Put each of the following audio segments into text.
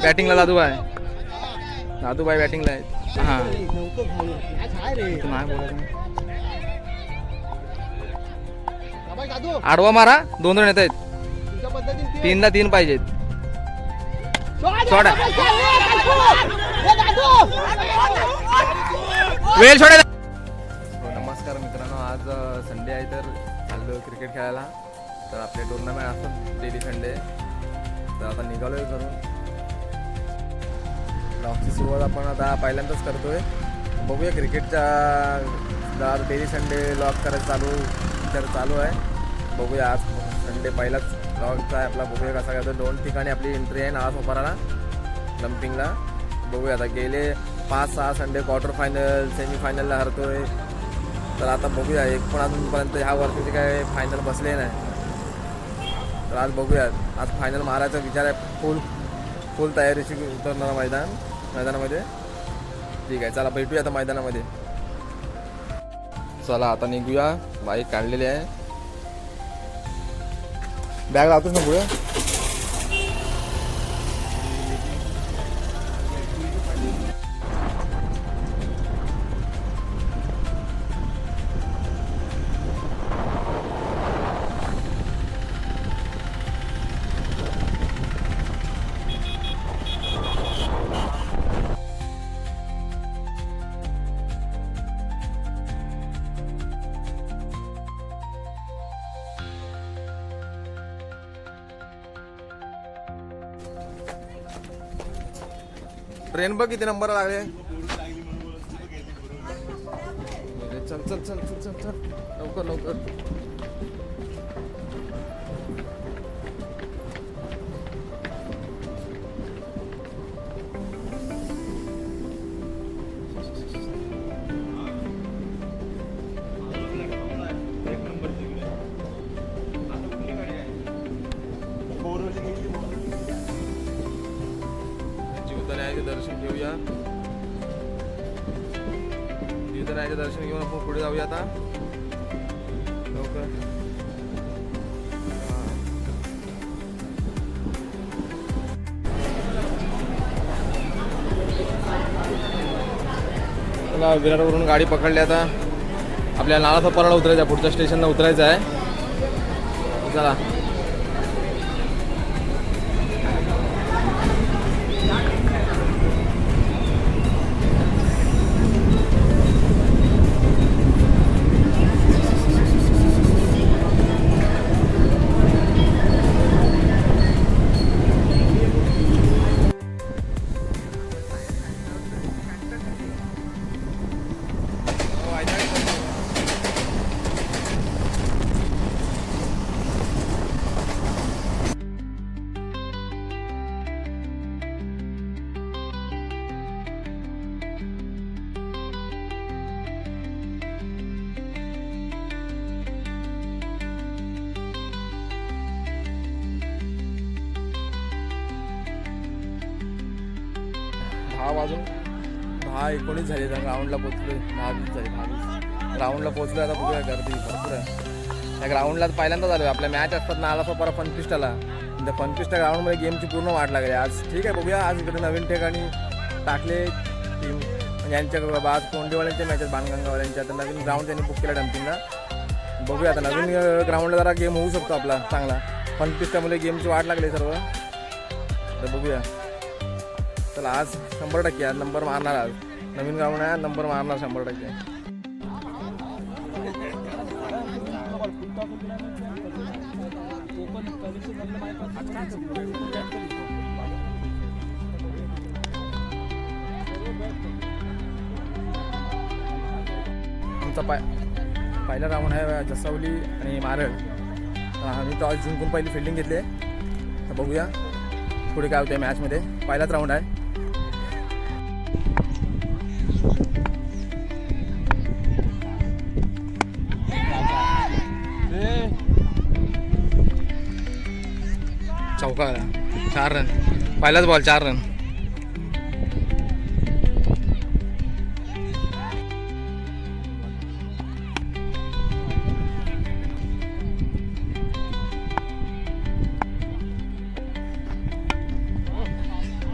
बॅटिंगला दादूबाई बॅटिंगला आहेत. हां नाही बोलायचं. आडवा मारा, 2 रन येत आहेत. 3ला 3 पाहिजेत. सोडा वेळ सोडा. नमस्कार मित्रांनो, आज संडे आहे तर चाललो क्रिकेट खेळायला. तर आपले टुर्नामेंट असतात डेली संडे. तर आता निघालोय घरून. लॉकची सुरुवात आपण आता पहिल्यांदाच करतोय. बघूया क्रिकेटच्या डेली संडे लॉक करायचं चालू आहे. बघूया आज संडे पहिलाच लॉकचा आहे आपला. बघूया कसा करतो. 2 ठिकाणी आपली एंट्री आहे नालासोपाराला लंपिंगला. बघूया आता गेले 5-6 संडे क्वार्टर फायनल सेमीफायनलला हरतोय. तर आता बघूया एक पण अजूनपर्यंत ह्या वर्षीचे काय फायनल बसले नाही. तर आज बघूया, आज फायनल मारायचा विचार आहे. फुल तयारीशी उतरणार मैदानामध्ये. ठीक आहे, चला भेटूया आता मैदानामध्ये. चला आता निघूया. बाईक काढलेली आहे. बॅग लावतोच ना पुढे. ट्रेन बघ किती नंबर लागले. चल चल चल चल चल चल लवकर लवकर. दर्शन घेऊया. जीवदानाचे दर्शन घेऊन आपण पुढे जाऊया आता लवकर. चला विरारवरून गाडी पकडली. आता आपल्याला नालासोपाराला उतरायचं आहे. पुढच्या स्टेशनला उतरायचं आहे. चला वाजून 10-19 झाले. ग्राउंडला पोचलो. 22 झाले. 22 ग्राउंडला पोचलो. आता बघूया गर्दी भरपूर आहे. त्या ग्राउंडला पहिल्यांदा झालो. आपल्या मॅच असतात नालासोपारा फनफिस्टाला. त्या फनफिस्टा ग्राउंडमध्ये गेमची पूर्ण वाट लागली आज. ठीक आहे, बघूया. आज इकडे नवीन ठिकाणी टाकले टीम यांच्या आज कोंडेवाल्यांच्या मॅचेस बाणगंगावाल्यांच्या. तर नवीन ग्राउंड त्यांनी बुक केला डम्पिंगला. बघूया आता नवीन ग्राउंडला जरा गेम होऊ शकतो आपला चांगला. फनफिस्टामुळे गेमची वाट लागली सर्व. तर बघूया. चला आज 100% आज नंबर मारणार. आज नवीन ग्राउंड आहे, नंबर मारणार 100%. आमचा पहिला राऊंड आहे जसावली आणि मारळ. आम्ही टॉस जिंकून पहिली फिल्डिंग घेतली आहे. तर बघूया पुढे काय होते मॅचमध्ये. पहिलाच राऊंड आहे. चौका 4 रन. पहिलाच बॉल 4 रन.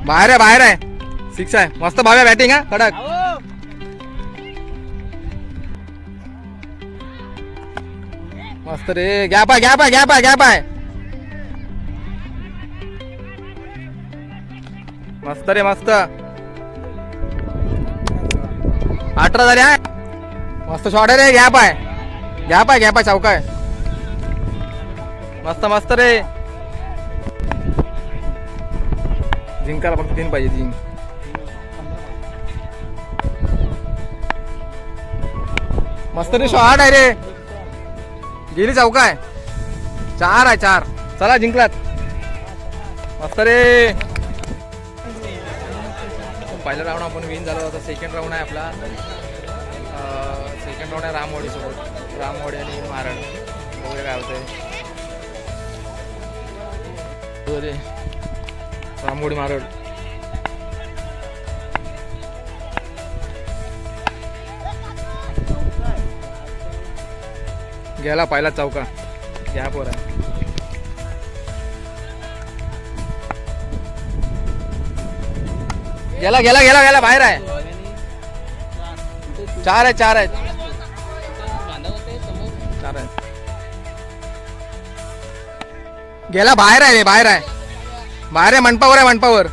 बाहेर आहे 6 आहे. मस्त भाव्या बॅटिंग हा कडक. मस्त रे. गॅप आहे. मस्त रे मस्त. 18 झाले आहे. मस्त शॉट आहे रे. गॅप आहे चौका आहे. मस्त रे. जिंकायला फक्त 3 पाहिजे. जिंक मस्त रे. शॉट आहे रे. गेली चौका आहे. 4 आहे 4. चला जिंकलात. मस्त रे. पहिला राऊंड आपण विन झालो होता. सेकंड राऊंड आहे आपला. सेकंड राऊंड आहे रामवाडी सोबत. रामवाडी आणि मारड वगैरे काय होतंय. रामवाडी मारड. गेला पहिला चौका. गॅपवर आहे. गेला बाहेर आहे. 4 आहेत 4 आहेत. गेला बाहेर आहे मंडपावर.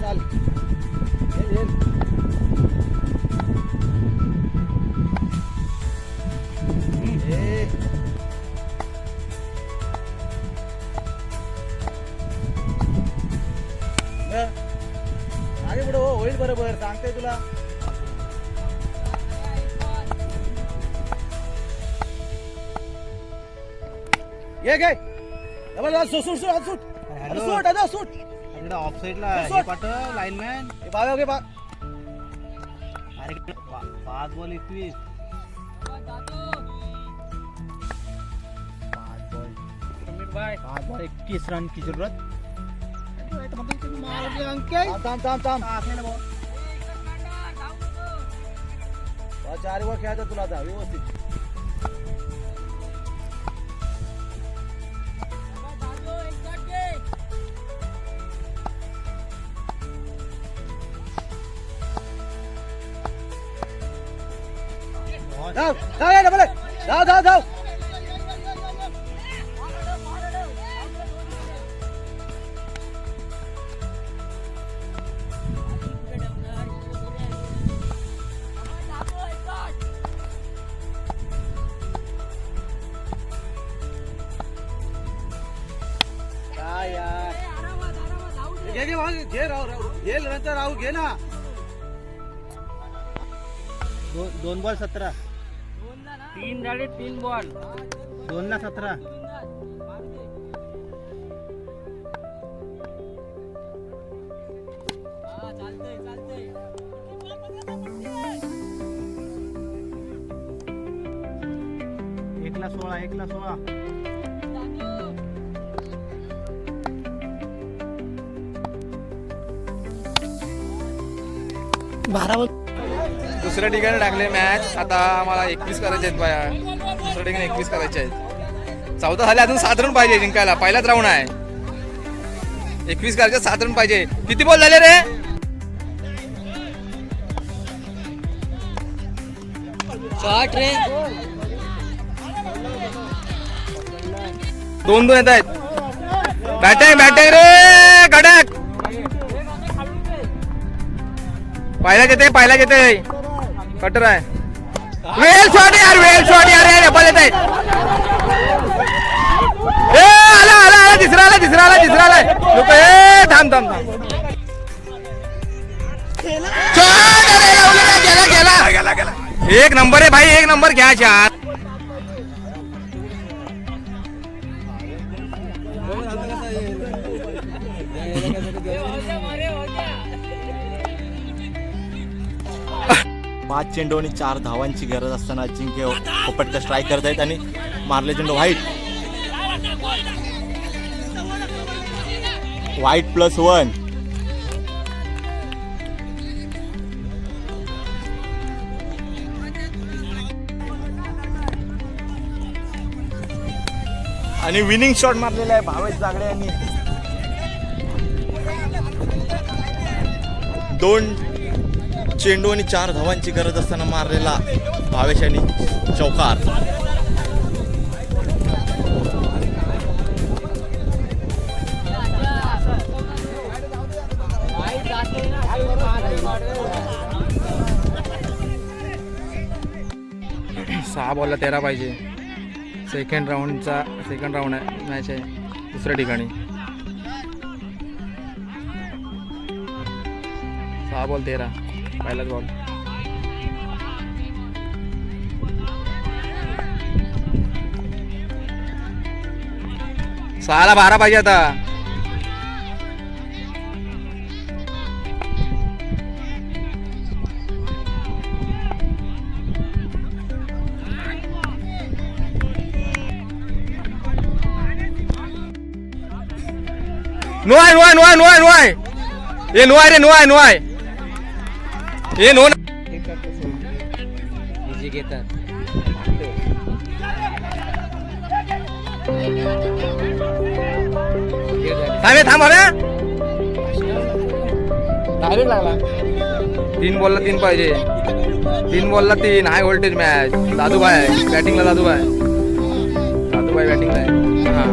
चाल. अरे पुढे होईल बरोबर सांगते तुला. ये गे सूट ऑफ साइडला लाईनमॅन अरे 5 बॉल 21. 5 बॉल 21 रन की जरूरत. थांब 4 ओव्हर खेळायचं तुला आता व्यवस्थित. धाव. राहू घे ना. 2 बॉल 17. 3 झाले 3 बॉल. 2ला 17. चालतंय. 1ला 16. 12 दुसऱ्या ठिकाणी टाकले मॅच. आता आम्हाला 21 करायचे आहेत बाया. दुसऱ्या ठिकाणी 21 करायचे आहेत. 14 झाले. अजून 7 रन पाहिजे जिंकायला. पहिलाच राऊंड आहे. 21 करायचे 7 रन पाहिजे. किती बॉल झाले रे? 60 रे. 2 येत आहेत. बॅटिंग रे कडक. पहिला येते कटर आहे. वेल शॉट यार डबल येत आहे. आला तिसरा आला. थांब. गेला. 1 नंबर आहे भाई. 1 नंबर घ्या चार. पाच चेंडू आणि 4 धावांची गरज असताना अजिंक्य पोपटकर स्ट्राईक करत आहेत आणि मारले चेंडू व्हाईट +1. आणि विनिंग शॉट मारलेला आहे भावेश जागडे यांनी. 2 चेंडू आणि 4 धावांची गरज असताना मारलेला भावेश यांनी चौकार. सहा बॉलला 13 पाहिजे. सेकंड राऊंड आहे मॅच आहे दुसऱ्या ठिकाणी. 6 बॉल 13 पहिलाच बॉल. सहाला 12 पाहिजे आता. नुआय ये नुआय रे नुआय ये नो इजी घेतात. थांब अरे डायरेक्ट लागला. 3 बॉलला 3 पाहिजे. 3 बॉलला 3. High voltage match. दादूभाई बॅटिंगला. दादूभाई बॅटिंगला आहे. हां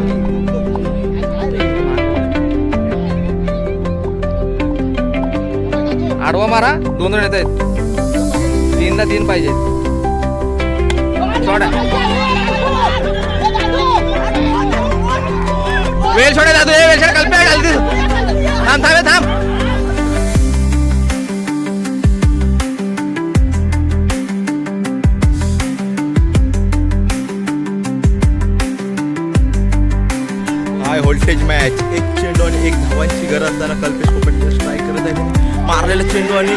आडवा मारा. 2 रन येत आहेत. 3ला 3 पाहिजे. सोडा वेळ सोडा दादू. वेळ सोडा. कल्पना थांब. High voltage match. 1 चेंडू आणि 1 धावांची गरज असताना कल्पेश पोपट स्ट्राईक करत आहे. मारलेला चेंडू आणि